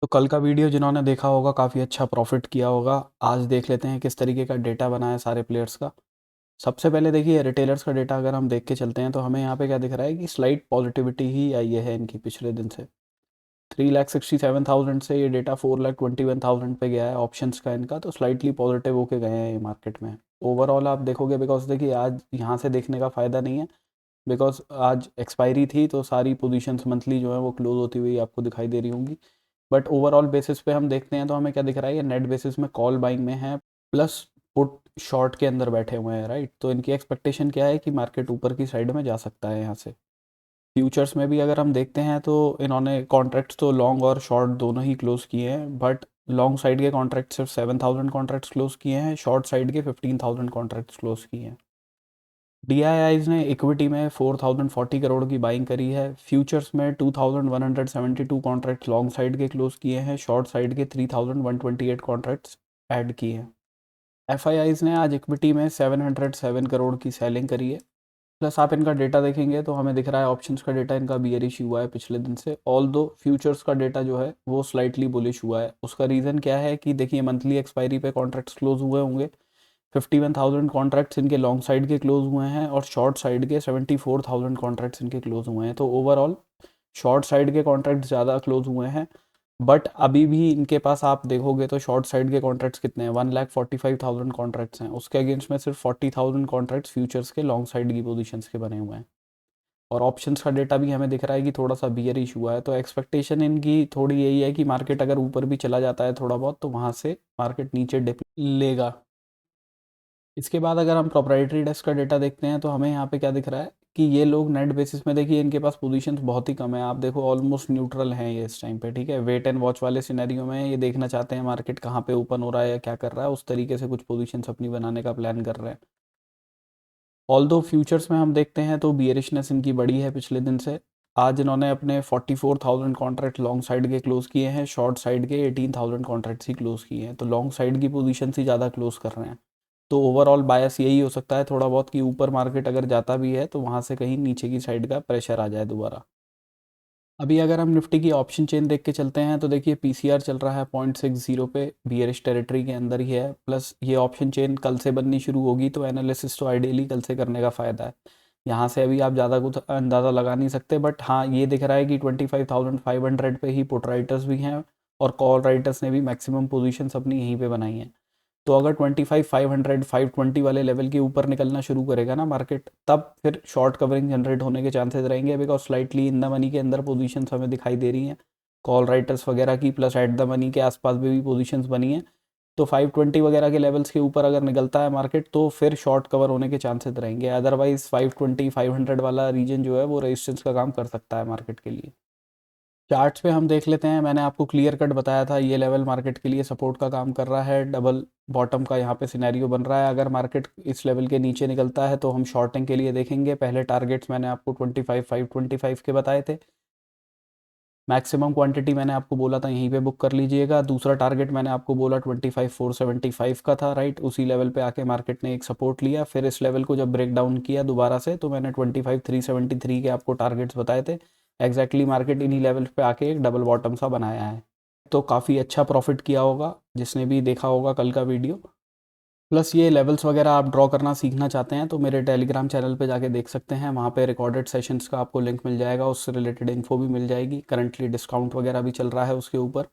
तो कल का वीडियो जिन्होंने देखा होगा काफ़ी अच्छा प्रॉफिट किया होगा। आज देख लेते हैं किस तरीके का डेटा बना है सारे प्लेयर्स का। सबसे पहले देखिए रिटेलर्स का डेटा अगर हम देख के चलते हैं तो हमें यहाँ पे क्या दिख रहा है कि स्लाइट पॉजिटिविटी ही आई है इनकी पिछले दिन से। 3,67,000 से ये डेटा 4,21,000 पे गया है ऑप्शंस का इनका, तो स्लाइटली पॉजिटिव होके गए हैं ये मार्केट में। ओवरऑल आप देखोगे बिकॉज देखिए आज यहाँ से देखने का फ़ायदा नहीं है, बिकॉज आज एक्सपायरी थी तो सारी पोजीशंस मंथली जो है वो क्लोज होती हुई आपको दिखाई दे रही होंगी। बट ओवरऑल बेसिस पे हम देखते हैं तो हमें क्या दिख रहा है, ये नेट बेसिस में कॉल बाइंग में है प्लस पुट शॉर्ट के अंदर बैठे हुए हैं, राइट। तो इनकी एक्सपेक्टेशन क्या है कि मार्केट ऊपर की साइड में जा सकता है यहाँ से। फ्यूचर्स में भी अगर हम देखते हैं तो इन्होंने कॉन्ट्रैक्ट्स तो लॉन्ग और शॉर्ट दोनों ही क्लोज किए हैं, बट लॉन्ग साइड के कॉन्ट्रैक्ट सिर्फ 7,000 कॉन्ट्रैक्ट्स क्लोज किए हैं, शॉर्ट साइड के 15,000 कॉन्ट्रैक्ट्स क्लोज किए हैं। डीआईआईज ने इक्विटी में 4,040 करोड़ की बाइंग करी है, फ्यूचर्स में 2,172 कॉन्ट्रैक्ट लॉन्ग साइड के क्लोज किए हैं, शॉर्ट साइड के 3,128 कॉन्ट्रैक्ट्स ऐड किए हैं। एफआईआईज ने आज इक्विटी में 707 करोड़ की सेलिंग करी है। प्लस आप इनका डेटा देखेंगे तो हमें दिख रहा है ऑप्शंस का डेटा इनका बियरिश हुआ है पिछले दिन से, ऑल दो फ्यूचर्स का डेटा जो है वो स्लाइटली बुलिश हुआ है। उसका रीज़न क्या है कि देखिए मंथली एक्सपायरी पे कॉन्ट्रैक्ट्स क्लोज हुए होंगे, 51,000 कॉन्ट्रैक्ट्स इनके लॉन्ग साइड के क्लोज हुए हैं और शॉर्ट साइड के 74,000 कॉन्ट्रैक्ट्स इनके क्लोज हुए हैं। तो ओवरऑल शॉर्ट साइड के कॉन्ट्रैक्ट्स ज़्यादा क्लोज हुए हैं, बट अभी भी इनके पास आप देखोगे तो शॉर्ट साइड के कॉन्ट्रैक्ट्स कितने हैं, 1,45,000 कॉन्ट्रैक्ट्स हैं, उसके अगेंस्ट में सिर्फ 40,000 कॉन्ट्रैक्ट्स फ्यूचर्स के लॉन्ग साइड की पोजीशंस के बने हुए हैं। और ऑप्शंस का डेटा भी हमें दिख रहा है कि थोड़ा सा बियरिश हुआ है, तो एक्सपेक्टेशन इनकी थोड़ी यही है कि मार्केट अगर ऊपर भी चला जाता है थोड़ा बहुत तो वहाँ से मार्केट नीचे डिप लेगा। इसके बाद अगर हम प्रोप्राइटरी डेस्क का डेटा देखते हैं तो हमें यहाँ पे क्या दिख रहा है कि ये लोग नेट बेसिस में देखिए इनके पास पोजीशंस बहुत ही कम है, आप देखो ऑलमोस्ट न्यूट्रल हैं ये इस टाइम पे, ठीक है। वेट एंड वॉच वाले सिनेरियो में ये देखना चाहते हैं मार्केट कहाँ पे ओपन हो रहा है या क्या कर रहा है, उस तरीके से कुछ पोजीशंस अपनी बनाने का प्लान कर रहे हैं। ऑल दो फ्यूचर्स में हम देखते हैं तो बियरिशनेस इनकी बड़ी है पिछले दिन से। आज इन्होंने अपने 44,000 कॉन्ट्रैक्ट लॉन्ग साइड के क्लोज किए हैं, शॉर्ट साइड के 18,000 कॉन्ट्रैक्ट्स ही क्लोज किए हैं, तो लॉन्ग साइड की पोजीशन ही ज़्यादा क्लोज कर रहे हैं। तो ओवरऑल बायस यही हो सकता है थोड़ा बहुत कि ऊपर मार्केट अगर जाता भी है तो वहाँ से कहीं नीचे की साइड का प्रेशर आ जाए दोबारा। अभी अगर हम निफ्टी की ऑप्शन चेन देख के चलते हैं तो देखिए पीसीआर चल रहा है 0.60 पे, बियरिश टेरिटरी के अंदर ही है। प्लस ये ऑप्शन चेन कल से बननी शुरू होगी तो एनालिसिस तो आइडियली कल से करने का फ़ायदा है। यहाँ से अभी आप ज़्यादा कुछ अंदाज़ा लगा नहीं सकते, बट हाँ ये दिख रहा है कि 25,500 पे ही पुट राइटर्स भी हैं और कॉल राइटर्स ने भी मैक्सिमम पोजीशंस अपनी यहीं पे बनाई हैं। तो अगर 25,500 520 वाले लेवल के ऊपर निकलना शुरू करेगा ना मार्केट, तब फिर शॉर्ट कवरिंग जनरेट होने के चांसेस रहेंगे, because slightly in the money के अंदर पोजीशंस हमें दिखाई दे रही हैं कॉल राइटर्स वगैरह की, प्लस एट द मनी के आसपास भी पोजीशंस बनी हैं। तो 520 वगैरह के लेवल्स के ऊपर अगर निकलता है मार्केट तो फिर शॉर्ट कवर होने के चांसेस रहेंगे, अदरवाइज 520 500 वाला रीजन जो है वो रेजिस्टेंस का काम कर सकता है मार्केट के लिए। चार्ट्स पे हम देख लेते हैं, मैंने आपको क्लियर कट बताया था ये लेवल मार्केट के लिए सपोर्ट का काम कर रहा है, डबल बॉटम का यहाँ पे सिनेरियो बन रहा है। अगर मार्केट इस लेवल के नीचे निकलता है तो हम शॉर्टिंग के लिए देखेंगे। पहले टारगेट्स मैंने आपको 25,525 के बताए थे, मैक्सिमम क्वांटिटी मैंने आपको बोला था यहीं पे बुक कर लीजिएगा। दूसरा टारगेट मैंने आपको बोला 25,475 का था, राइट। उसी लेवल पे आके मार्केट ने एक सपोर्ट लिया, फिर इस लेवल को जब ब्रेक डाउन किया दोबारा से तो मैंने 25,373 के आपको टारगेट्स बताए थे। एग्जैक्टली मार्केट इन्हीं लेवल पे आके एक डबल बॉटम सा बनाया है, तो काफ़ी अच्छा प्रॉफिट किया होगा जिसने भी देखा होगा कल का वीडियो। प्लस ये लेवल्स वगैरह आप ड्रॉ करना सीखना चाहते हैं तो मेरे टेलीग्राम चैनल पे जाके देख सकते हैं, वहाँ पे रिकॉर्डेड सेशंस का आपको लिंक मिल जाएगा, उससे रिलेटेड इन्फो भी मिल जाएगी। करंटली डिस्काउंट वगैरह भी चल रहा है उसके ऊपर,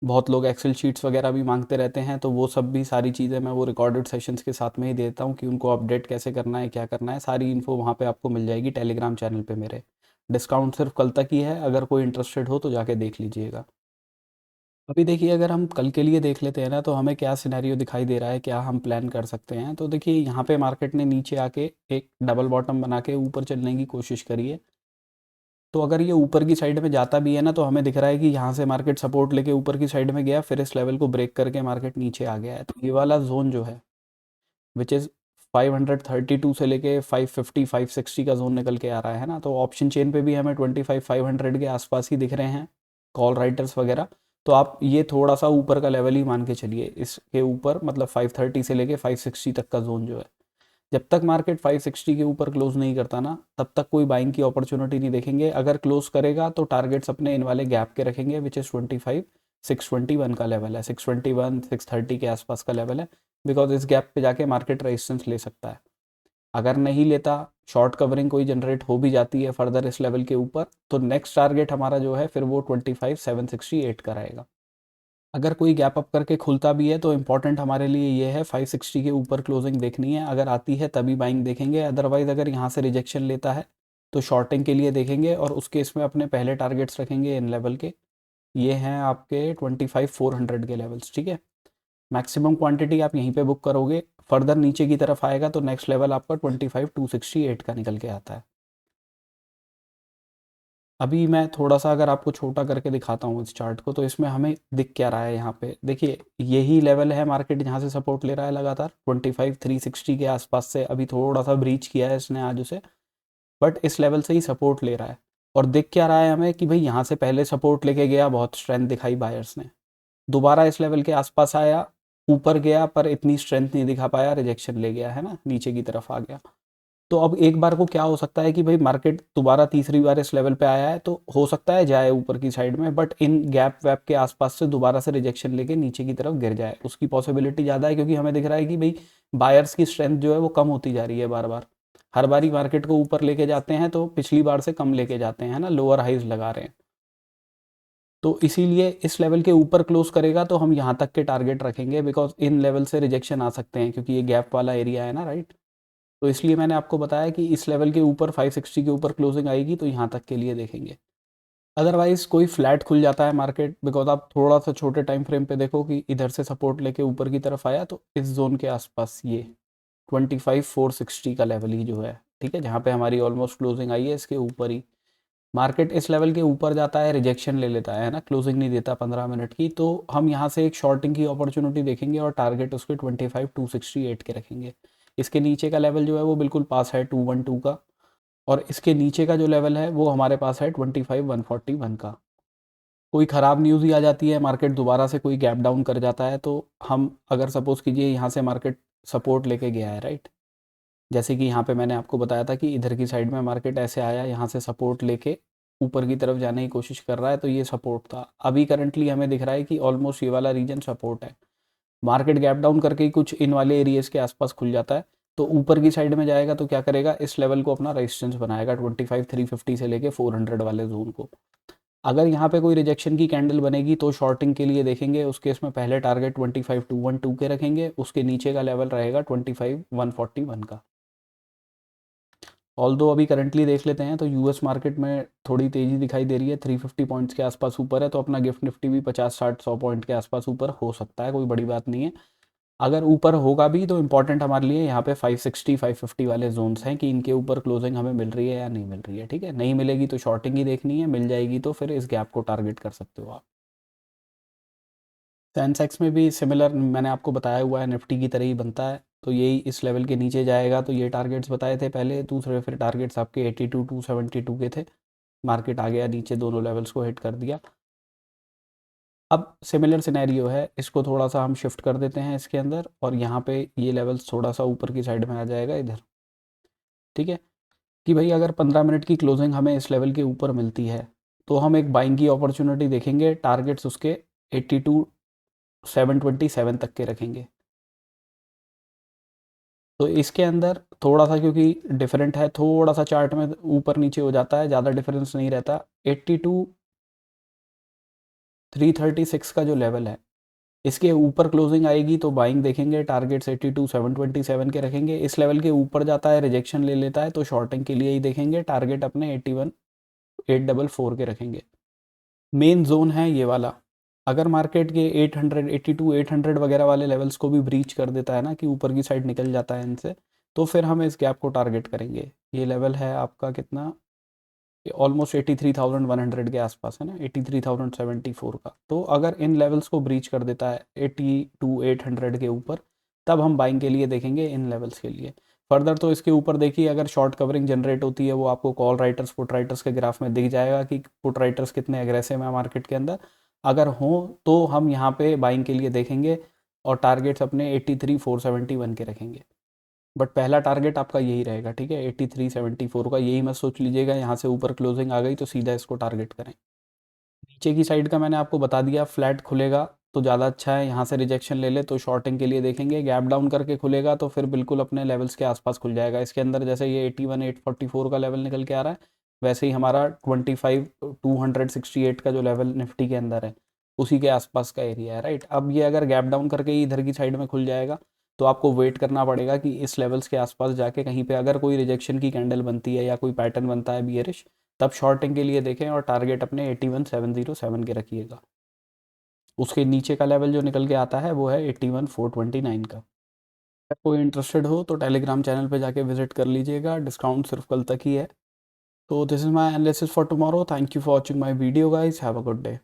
बहुत लोग एक्सेल शीट्स वगैरह भी मांगते रहते हैं, तो वो सब भी सारी चीज़ें मैं वो रिकॉर्डेड सेशंस के साथ में ही देता हूँ कि उनको अपडेट कैसे करना है क्या करना है, सारी इन्फो वहाँ पे आपको मिल जाएगी टेलीग्राम चैनल पे मेरे। डिस्काउंट सिर्फ कल तक ही है, अगर कोई इंटरेस्टेड हो तो जाके देख लीजिएगा। अभी देखिए अगर हम कल के लिए देख लेते हैं ना तो हमें क्या सिनेरियो दिखाई दे रहा है, क्या हम प्लान कर सकते हैं। तो देखिए यहाँ पे मार्केट ने नीचे आके एक डबल बॉटम बना के ऊपर चलने की कोशिश करी है, तो अगर ये ऊपर की साइड में जाता भी है ना तो हमें दिख रहा है कि यहाँ से मार्केट सपोर्ट लेके ऊपर की साइड में गया, फिर इस लेवल को ब्रेक करके मार्केट नीचे आ गया है। तो ये वाला जोन जो है विच इज़ 532 से लेके 550 560 का जोन निकल के आ रहा है ना, तो ऑप्शन चेन पे भी हमें 25,500 के आसपास ही दिख रहे हैं कॉल राइटर्स वगैरह। तो आप ये थोड़ा सा ऊपर का लेवल ही मान के चलिए, इसके ऊपर मतलब 530 से लेके 560 तक का जोन जो है, जब तक मार्केट 560 के ऊपर क्लोज नहीं करता ना तब तक कोई बाइंग की अपॉर्चुनिटी नहीं देखेंगे। अगर क्लोज करेगा तो टारगेट्स अपने इन वाले गैप के रखेंगे विच इज़ 25 621 का लेवल है, 621 630 के आसपास का लेवल है, बिकॉज इस गैप पे जाके मार्केट रेजिस्टेंस ले सकता है। अगर नहीं लेता, शॉर्ट कवरिंग कोई जनरेट हो भी जाती है फर्दर इस लेवल के ऊपर, तो नेक्स्ट टारगेट हमारा जो है फिर वो 25,768 का रहेगा। अगर कोई गैप अप करके खुलता भी है तो इम्पॉर्टेंट हमारे लिए ये है 560 के ऊपर क्लोजिंग देखनी है, अगर आती है तभी बाइंग देखेंगे, अदरवाइज़ अगर यहाँ से रिजेक्शन लेता है तो शॉर्टिंग के लिए देखेंगे, और उसके इसमें अपने पहले टारगेट्स रखेंगे इन लेवल के, ये हैं आपके 25,400 के लेवल्स, ठीक है। मैक्सिमम क्वांटिटी आप यहीं पे बुक करोगे, फर्दर नीचे की तरफ आएगा तो नेक्स्ट लेवल आपका 25,268 का निकल के आता है। अभी मैं थोड़ा सा अगर आपको छोटा करके दिखाता हूँ इस चार्ट को, तो इसमें हमें दिख क्या रहा है, यहाँ पे देखिए यही लेवल है मार्केट जहाँ से सपोर्ट ले रहा है लगातार 25,360 के आसपास से, अभी थोड़ा सा ब्रीच किया है इसने आज उसे, बट इस लेवल से ही सपोर्ट ले रहा है। और दिख क्या रहा है हमें कि भाई यहाँ से पहले सपोर्ट लेके गया, बहुत स्ट्रेंथ दिखाई बायर्स ने, दोबारा इस लेवल के आसपास आया, ऊपर गया पर इतनी स्ट्रेंथ नहीं दिखा पाया, रिजेक्शन ले गया है ना, नीचे की तरफ आ गया। तो अब एक बार को क्या हो सकता है कि भाई मार्केट दोबारा तीसरी बार इस लेवल पे आया है, तो हो सकता है जाए ऊपर की साइड में, बट इन गैप वैप के आसपास से दोबारा से रिजेक्शन लेके नीचे की तरफ गिर जाए, उसकी पॉसिबिलिटी ज़्यादा है, क्योंकि हमें दिख रहा है कि भाई बायर्स की स्ट्रेंथ जो है वो कम होती जा रही है बार बार, हर बारी मार्केट को ऊपर लेके जाते हैं तो पिछली बार से कम लेके जाते हैं ना, लोअर हाइज लगा रहे हैं। तो इसीलिए इस लेवल के ऊपर क्लोज करेगा तो हम यहाँ तक के टारगेट रखेंगे, बिकॉज इन लेवल से रिजेक्शन आ सकते हैं, क्योंकि ये गैप वाला एरिया है ना, राइट। तो इसलिए मैंने आपको बताया कि इस लेवल के ऊपर 560 के ऊपर क्लोजिंग आएगी तो यहाँ तक के लिए देखेंगे। अदरवाइज कोई फ्लैट खुल जाता है मार्केट, बिकॉज आप थोड़ा सा छोटे टाइम फ्रेम पे देखो कि इधर से सपोर्ट लेके ऊपर की तरफ आया, तो इस जोन के आसपास ये 25,460 का लेवल ही जो है, ठीक है, जहाँ पे हमारी ऑलमोस्ट क्लोजिंग आई है इसके ऊपर ही, मार्केट इस लेवल के ऊपर जाता है, रिजेक्शन ले लेता है ना, क्लोजिंग नहीं देता 15 मिनट की, तो हम यहाँ से एक शॉर्टिंग की अपॉर्चुनिटी देखेंगे और टारगेट उसके 25,268 के रखेंगे। इसके नीचे का लेवल जो है वो बिल्कुल पास है 212 का, और इसके नीचे का जो लेवल है वो हमारे पास है 25,141 का। कोई ख़राब न्यूज़ ही आ जाती है, मार्केट दोबारा से कोई गैप डाउन कर जाता है, तो हम अगर सपोज़ कीजिए यहाँ से मार्केट सपोर्ट लेके गया है, राइट, जैसे कि यहाँ पे मैंने आपको बताया था कि इधर की साइड में मार्केट ऐसे आया, यहाँ से सपोर्ट लेके ऊपर की तरफ जाने की कोशिश कर रहा है, तो ये सपोर्ट था। अभी करंटली हमें दिख रहा है कि ऑलमोस्ट ये वाला रीजन सपोर्ट है, मार्केट गैप डाउन करके ही कुछ इन वाले एरियाज़ के आसपास खुल जाता है, तो ऊपर की साइड में जाएगा तो क्या करेगा, इस लेवल को अपना रेजिस्टेंस बनाएगा 25,350 से लेके 400 वाले जोन को। अगर यहाँ पे कोई रिजेक्शन की कैंडल बनेगी तो शॉर्टिंग के लिए देखेंगे, उस केस में पहले टारगेट 25,212 के रखेंगे, उसके नीचे का लेवल रहेगा 25,141 का। ऑल दो अभी करंटली देख लेते हैं तो यूएस मार्केट में थोड़ी तेज़ी दिखाई दे रही है, 350 पॉइंट्स के आसपास ऊपर है, तो अपना गिफ्ट निफ्टी भी 50 60 100 पॉइंट के आसपास ऊपर हो सकता है, कोई बड़ी बात नहीं है। अगर ऊपर होगा भी तो इम्पॉर्टेंट हमारे लिए यहाँ पे 560 550 वाले जोन्स हैं कि इनके ऊपर क्लोजिंग हमें मिल रही है या नहीं मिल रही है, ठीक है। नहीं मिलेगी तो शॉर्टिंग ही देखनी है, मिल जाएगी तो फिर इस गैप को टारगेट कर सकते हो आप। सेंसेक्स में भी सिमिलर मैंने आपको बताया हुआ है, निफ्टी की तरह ही बनता है, तो यही इस लेवल के नीचे जाएगा तो ये टारगेट्स बताए थे पहले, दूसरे फिर टारगेट्स आपके 82 272 के थे, मार्केट आ गया नीचे, दोनों लेवल्स को हिट कर दिया। अब सिमिलर सिनेरियो है, इसको थोड़ा सा हम शिफ्ट कर देते हैं इसके अंदर, और यहाँ पे ये लेवल्स थोड़ा सा ऊपर की साइड में आ जाएगा इधर, ठीक है, कि भाई अगर 15 मिनट की क्लोजिंग हमें इस लेवल के ऊपर मिलती है तो हम एक बाइंग की अपॉर्चुनिटी देखेंगे, टारगेट्स उसके 82 727 तक के रखेंगे। तो इसके अंदर थोड़ा सा क्योंकि डिफरेंट है, थोड़ा सा चार्ट में ऊपर नीचे हो जाता है, ज़्यादा डिफरेंस नहीं रहता। 82 336 का जो लेवल है, इसके ऊपर क्लोजिंग आएगी तो बाइंग देखेंगे, टारगेट्स 82 727 के रखेंगे, इस लेवल के ऊपर जाता है, रिजेक्शन ले लेता है तो शॉर्टिंग के लिए ही देखेंगे, टारगेट अपने 81 844 के रखेंगे। मेन जोन है ये वाला, अगर मार्केट के 800 82 800 वगैरह वाले लेवल्स को भी ब्रीच कर देता है ना, कि ऊपर की साइड निकल जाता है इनसे, तो फिर हम इस गैप को टारगेट करेंगे। ये लेवल है आपका कितना, ऑलमोस्ट 83,100 के आसपास है ना, 83,074 का। तो अगर इन लेवल्स को ब्रीच कर देता है 82 800 के ऊपर, तब हम बाइंग के लिए देखेंगे इन लेवल्स के लिए। फर्दर तो इसके ऊपर देखिए, अगर शॉर्ट कवरिंग जनरेट होती है वो आपको कॉल राइटर्स पुट राइटर्स के ग्राफ में दिख जाएगा कि पुट राइटर्स कितने एग्रेसिव हैं मार्केट के अंदर, अगर हों तो हम यहाँ पे बाइंग के लिए देखेंगे और टारगेट्स अपने 83,471 के रखेंगे। बट पहला टारगेट आपका यही रहेगा, ठीक है, 83,74 का, यही मत सोच लीजिएगा यहाँ से ऊपर क्लोजिंग आ गई तो सीधा इसको टारगेट करें। नीचे की साइड का मैंने आपको बता दिया, फ्लैट खुलेगा तो ज़्यादा अच्छा है, यहाँ से रिजेक्शन ले ले तो शॉर्टिंग के लिए देखेंगे। गैप डाउन करके खुलेगा तो फिर बिल्कुल अपने लेवल्स के आसपास खुल जाएगा। इसके अंदर जैसे ये 81,844 का लेवल निकल के आ रहा है, वैसे ही हमारा 25,268 का जो लेवल निफ्टी के अंदर है उसी के आसपास का एरिया है, राइट। अब ये अगर गैप डाउन करके ही इधर की साइड में खुल जाएगा तो आपको वेट करना पड़ेगा कि इस लेवल्स के आसपास जाके कहीं पे अगर कोई रिजेक्शन की कैंडल बनती है या कोई पैटर्न बनता है बियरिश, तब शॉर्टिंग के लिए देखें और टारगेट अपने 81,707 के रखिएगा। उसके नीचे का लेवल जो निकल के आता है वो है 81,429 का। अगर कोई इंटरेस्टेड हो तो टेलीग्राम चैनल पे जाके विजिट कर लीजिएगा, डिस्काउंट सिर्फ कल तक ही है। तो this is my analysis for tomorrow. Thank you for watching my video guys, have a good day.